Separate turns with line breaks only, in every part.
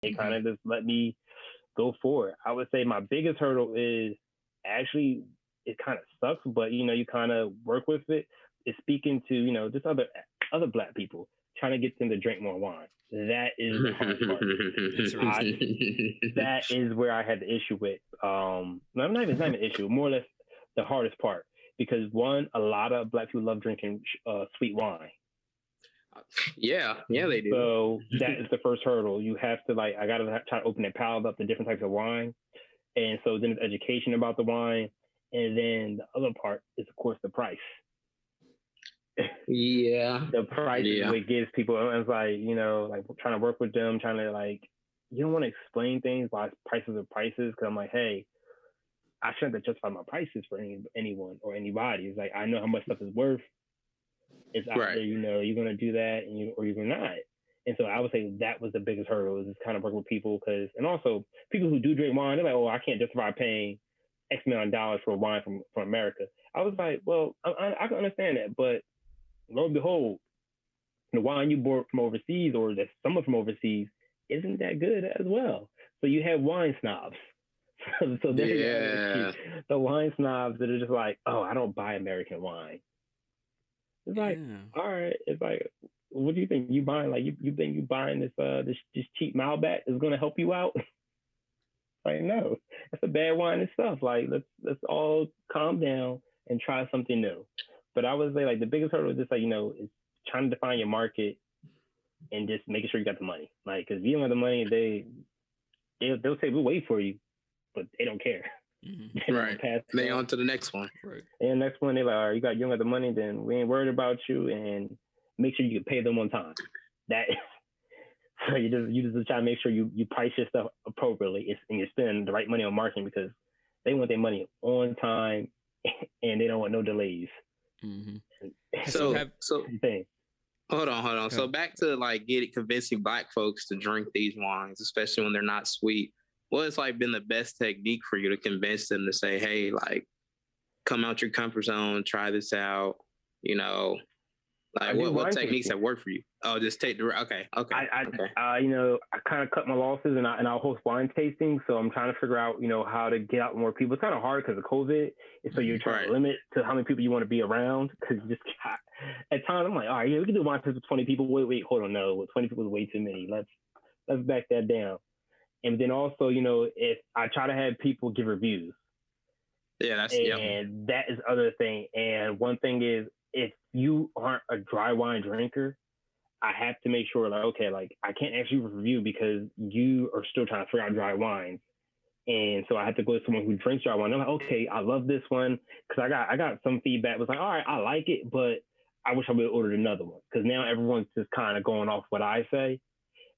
They kind
Mhm.
of just let me go forward. I would say my biggest hurdle is actually it kind of sucks, but you kind of work with it. Is speaking to just other black people, trying to get them to drink more wine. That is the hardest part. I
Interesting.
That is where I had the issue with. No, it's not even an issue. More or less the hardest part because one, a lot of black people love drinking sweet wine.
Yeah, yeah, they do.
So that is the first hurdle. You have to I gotta try to open that palate up to different types of wine, and so then it's education about the wine, and then the other part is of course the price.
Yeah,
The price is
yeah,
what gives people. It's like trying to work with them, trying to you don't want to explain things why prices are prices because I'm like, hey, I shouldn't have to justify my prices for anyone or anybody. It's like I know how much stuff is worth. It's
right.
either you're gonna do that or you're not. And so I would say that was the biggest hurdle is just kind of working with people and also people who do drink wine, they're like, oh, I can't justify paying X amount of dollars for wine from America. I was like, well, I can understand that, but lo and behold, the wine you bought from overseas or the summer from overseas isn't that good as well. So you have wine snobs. So there you have
Yeah.
the wine snobs that are just like, oh, I don't buy American wine. It's like,
Yeah.
all right. It's like, what do you think? You buying you think you buying this cheap Malbec is gonna help you out? Like, no, that's a bad wine itself. Like, let's all calm down and try something new. But I would say the biggest hurdle is just is trying to define your market and just making sure you got the money. Like, because if you don't have the money, they'll say we'll wait for you, but they don't care.
Mm-hmm.
Right. They on to the next one.
Right.
And next one, they're like, all right, you don't have the money, then we ain't worried about you, and make sure you can pay them on time. That so you just try to make sure you price your stuff appropriately, and you're spending the right money on marketing because they want their money on time, and they don't want no delays.
Mm-hmm.
So
thing.
Hold on. So back to convincing black folks to drink these wines, especially when they're not sweet. What has been the best technique for you to convince them to say, hey, come out your comfort zone, try this out, what techniques have worked for you? Oh, just take the okay.
I kind of cut my losses and I'll host wine tasting. So I'm trying to figure out how to get out more people. It's kind of hard because of COVID, and so you're trying to limit to how many people you want to be around because you just at times I'm like, all right, we can do wine tasting with 20 people. Wait, hold on, no, 20 people is way too many. Let's back that down. And then also, if I try to have people give reviews.
Yeah,
that is other thing. And one thing is, if you aren't a dry wine drinker, I have to make sure, I can't ask you for review because you are still trying to figure out dry wines. And so I have to go to someone who drinks dry wine. I'm like, okay, I love this one because I got some feedback. It was like, all right, I like it, but I wish I would have ordered another one because now everyone's just kind of going off what I say.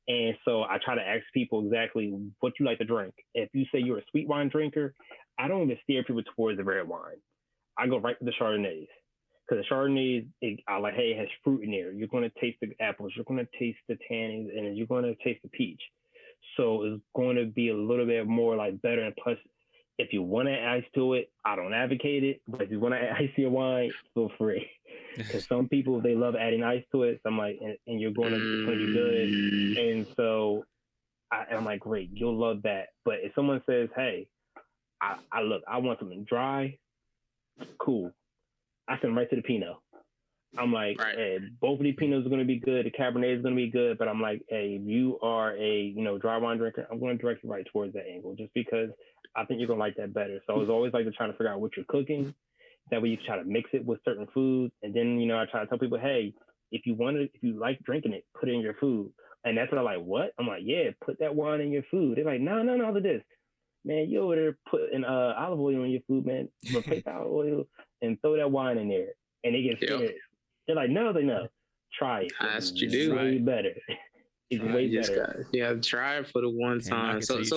And so I try to ask people exactly what you like to drink. If you say you're a sweet wine drinker, I don't even steer people towards the red wine. I go right to the Chardonnays. Because the Chardonnays, I like, hey, it has fruit in there. You're going to taste the apples. You're going to taste the tannins, and you're going to taste the peach. So it's going to be a little bit more better. And plus, if you want to add ice to it, I don't advocate it. But if you want to add ice to your wine, feel free. Because some people, they love adding ice to it. So I'm like, and you're going to, it's going to be good. And so I'm like, great, you'll love that. But if someone says, hey, I want something dry, cool. I send right to the Pinot. I'm like, hey, both of these Pinots are going to be good. The Cabernet is going to be good. But I'm like, hey, if you are a dry wine drinker, I'm going to direct you right towards that angle just because I think you're going to like that better. So I was always trying to figure out what you're cooking. That way you try to mix it with certain foods. And then, I try to tell people, hey, if you like drinking it, put it in your food. And that's what I'm like, what? I'm like, yeah, put that wine in your food. They're like, no, look at this. Man, you over there putting olive oil in your food, man. Replace olive oil and throw that wine in there. And they get scared. They're like, no. Try it.
That's what you
do. Way better. It's way better.
Try it for the one time. So it's